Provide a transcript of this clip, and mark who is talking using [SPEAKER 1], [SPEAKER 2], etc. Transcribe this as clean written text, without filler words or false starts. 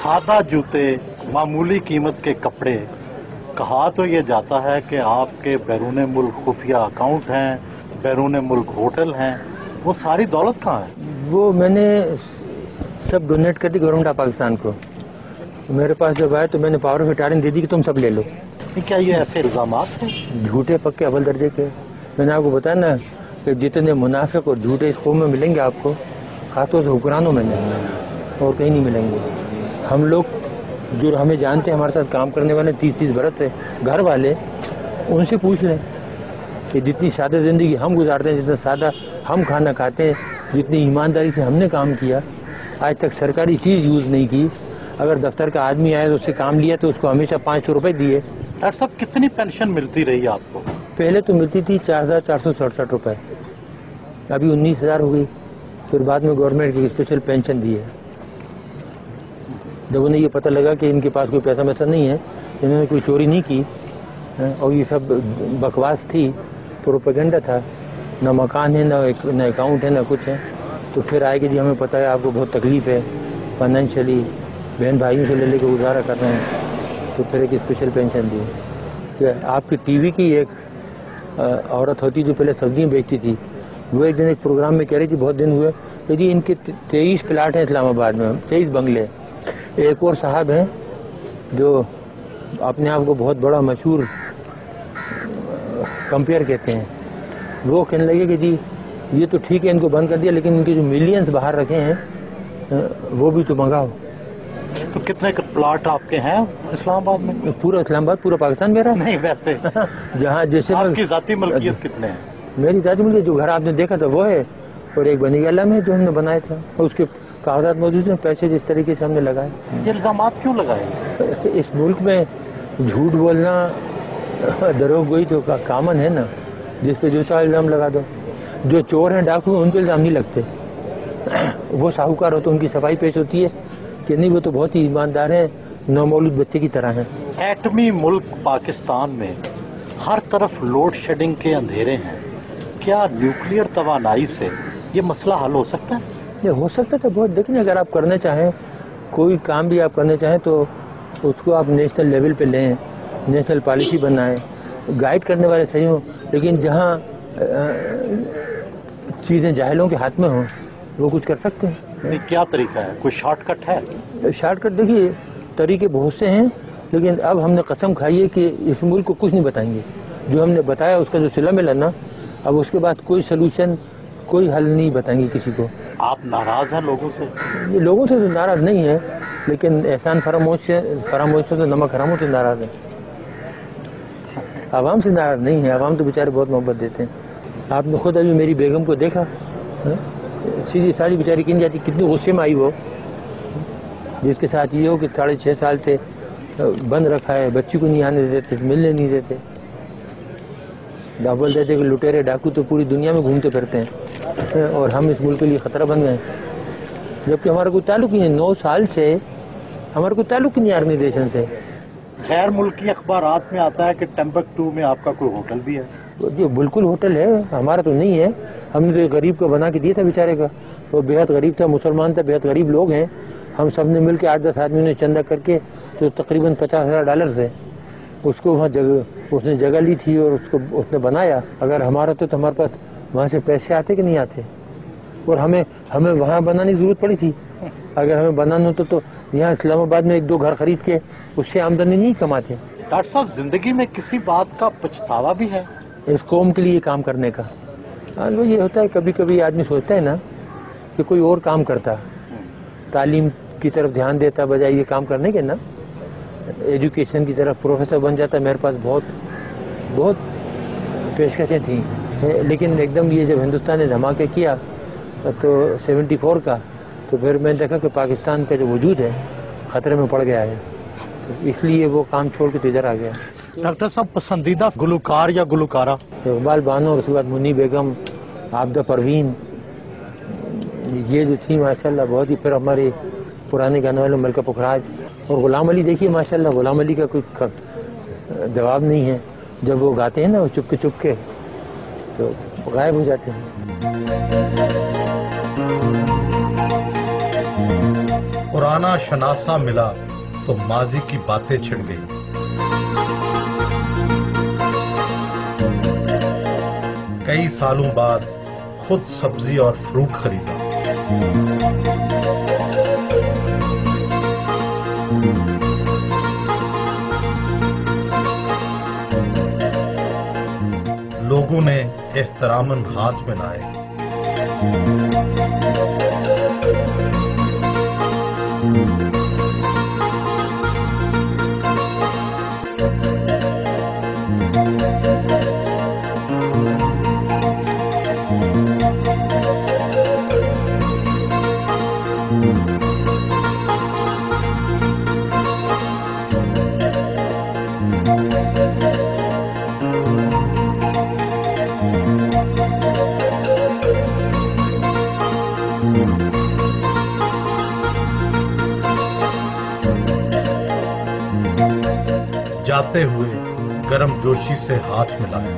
[SPEAKER 1] सादा जूते, मामूली कीमत के कपड़े, कहा तो ये जाता है कि आपके बैरून मुल्क खुफिया अकाउंट हैं, बैरून मुल्क होटल हैं, वो सारी दौलत कहाँ है?
[SPEAKER 2] वो मैंने सब डोनेट कर दी गवर्नमेंट ऑफ पाकिस्तान को। मेरे पास जब आए तो मैंने पावर ऑफ अटॉर्नी दे दी कि तुम सब ले लो।
[SPEAKER 1] क्या ये ऐसे इल्जामात हैं?
[SPEAKER 2] झूठे पक्के अव्वल दर्जे के। मैंने आपको बताया ना कि जितने मुनाफिक और झूठे इस कौम में मिलेंगे आपको, खासतौर से हुक्मरानों में नहीं, और कहीं नहीं मिलेंगे। हम लोग जो हमें जानते हैं, हमारे साथ काम करने वाले 30-30 बरस से घर वाले, उनसे पूछ लें कि जितनी सादा ज़िंदगी हम गुजारते हैं, जितना सादा हम खाना खाते हैं, जितनी ईमानदारी से हमने काम किया, आज तक सरकारी चीज़ यूज़ नहीं की। अगर दफ्तर का आदमी आया तो उससे काम लिया तो उसको हमेशा 500 रुपये दिए।
[SPEAKER 1] डॉक्टर साहब, कितनी पेंशन मिलती रही आपको?
[SPEAKER 2] पहले तो मिलती थी 4,467 रुपये, अभी 19,000 हो गई। फिर बाद में गवर्नमेंट की स्पेशल पेंशन दी है। जब उन्हें ये पता लगा कि इनके पास कोई पैसा वैसा नहीं है, इन्होंने कोई चोरी नहीं की और ये सब बकवास थी, प्रोपेगेंडा था, ना मकान है, ना अकाउंट है, ना कुछ है, तो फिर आए कि जी हमें पता है आपको बहुत तकलीफ है फाइनेंशियली, बहन भाइयों से ले लेकर गुजारा कर रहे हैं, तो फिर एक स्पेशल पेंशन दी। तो आपकी टीवी की एक औरत होती जो पहले सब्जियाँ बेचती थी, वो एक दिन एक प्रोग्राम में कह रही थी, बहुत दिन हुए, तो जी इनके 23 प्लाट हैं इस्लामाबाद में, 23 बंगले। एक और साहब हैं जो अपने आप को बहुत बड़ा मशहूर कंपेयर कहते हैं, वो कहने लगे कि जी ये तो ठीक है इनको बंद कर दिया, लेकिन इनके जो मिलियंस बाहर रखे हैं वो भी तो मंगाओ।
[SPEAKER 1] तो कितने प्लाट आपके हैं इस्लामाबाद में?
[SPEAKER 2] पूरा इस्लामाबाद, पूरा पाकिस्तान मेरा
[SPEAKER 1] नहीं, वैसे
[SPEAKER 2] जहाँ जैसे
[SPEAKER 1] आपकी जाती मलकियत कितने हैं?
[SPEAKER 2] मेरी जाती मलकियत जो घर आपने देखा था वो है, और एक बनी गला में जो हमने बनाया था, और उसके कागजात मौजूद हैं, पैसे जिस तरीके से हमने लगाए।
[SPEAKER 1] ये इल्जामात क्यों लगाए?
[SPEAKER 2] इस मुल्क में झूठ बोलना दरोगोई तो कामन है ना, जिस पे जो सा इल्जाम लगा दो। जो चोर हैं, डाकू, उन पे इल्जाम नहीं लगते। वो साहूकार हो तो उनकी सफाई पेश होती है कि नहीं वो तो बहुत ही ईमानदार हैं, नौमौलूद बच्चे की तरह हैं।
[SPEAKER 1] एटमी मुल्क पाकिस्तान में हर तरफ लोड शेडिंग के अंधेरे हैं, क्या न्यूक्लियर तवानाई से ये मसला हल हो सकता है?
[SPEAKER 2] ये हो सकता है बहुत। देखिए, अगर आप करना चाहें, कोई काम भी आप करना चाहें तो उसको आप नेशनल लेवल पे लें, नेशनल पॉलिसी बनाएं, गाइड करने वाले सही हों, लेकिन जहाँ चीज़ें जाहिलों के हाथ में हों वो कुछ कर सकते हैं।
[SPEAKER 1] क्या तरीका है? कोई शॉर्टकट है?
[SPEAKER 2] शॉर्टकट देखिए, तरीके बहुत से हैं, लेकिन अब हमने कसम खाई है कि इस मुल्क को कुछ नहीं बताएंगे। जो हमने बताया उसका जो सिला मिला ना, अब उसके बाद कोई सलूशन, कोई हल नहीं बताएंगे किसी को।
[SPEAKER 1] आप नाराज हैं लोगों से?
[SPEAKER 2] ये लोगों से तो नाराज नहीं है, लेकिन एहसान फरामोश से तो नमक हरामों से नाराज है। आवाम से नाराज नहीं है, आवाम तो बेचारे बहुत मोहब्बत देते हैं। आपने खुद अभी मेरी बेगम को देखा, सीधी सारी बेचारी किन जाती, कितनी गुस्से में आई वो, जिसके साथ ये हो कि 6.5 साल से बंद रखा है, बच्ची को नहीं आने देते, मिलने नहीं देते। बोल देते कि लुटेरे डाकू तो पूरी दुनिया में घूमते फिरते हैं और हम इस मुल्क के लिए खतरा बन गए, जबकि हमारा कोई ताल्लुक ही नहीं। 9 साल से हमारा कोई ताल्लुक ही नहीं ऑर्गेनाइजेशन से।
[SPEAKER 1] गैर मुल्की अखबारात में आता है कि टम्बकटू में आपका कोई होटल भी है।
[SPEAKER 2] जी बिल्कुल होटल है, हमारा तो नहीं है। हमने तो एक गरीब को बना के दिया था बेचारे का, वो बेहद गरीब था, मुसलमान था, बेहद गरीब लोग हैं। हम सब ने मिल के 8-10 आदमी ने चंदा करके, तो तकरीबन $50,000 थे, उसको वहाँ उसने जगह ली थी और उसको उसने बनाया। अगर हमारा तो हमारे पास वहाँ से पैसे आते कि नहीं आते, और हमें वहाँ बनाने की जरूरत पड़ी थी। अगर हमें बनाना होता तो यहाँ इस्लामाबाद में 1-2 घर खरीद के उससे आमदनी नहीं कमाते।
[SPEAKER 1] डॉक्टर साहब, जिंदगी में किसी बात का पछतावा भी है?
[SPEAKER 2] इस कौम के लिए काम करने का। हाँ, वो ये होता है, कभी कभी आदमी सोचता है ना कि कोई और काम करता, तालीम की तरफ ध्यान देता बजाय ये काम करने के ना, एजुकेशन की तरफ प्रोफेसर बन जाता। मेरे पास बहुत पेशकशें थी, लेकिन एकदम ये जब हिंदुस्तान ने धमाके किया तो 74 का, तो फिर मैंने देखा कि पाकिस्तान का जो वजूद है ख़तरे में पड़ गया है, तो इसलिए वो काम छोड़ के तो इधर आ गया।
[SPEAKER 1] डॉक्टर साहब, पसंदीदा गुलकार या गुलकारा?
[SPEAKER 2] इकबाल बानो, और उसके बाद मुन्नी बेगम, आबदा परवीन, ये जो थी माशाल्लाह बहुत ही। फिर हमारे पुराने गाने वाले मलका पुखराज और गुलाम अली। देखिए माशाल्लाह, गुलाम अली का कोई जवाब नहीं है। जब वो गाते हैं ना, वो चुपके तो गायब हो जाते हैं।
[SPEAKER 1] कुरान पुराना शनासा मिला तो माजी की बातें छिड़ गई। कई सालों बाद खुद सब्जी और फ्रूट खरीदा। लोगों ने एहतरामन हाथ मिलाए। जाते हुए गर्म जोशी से हाथ मिलाया।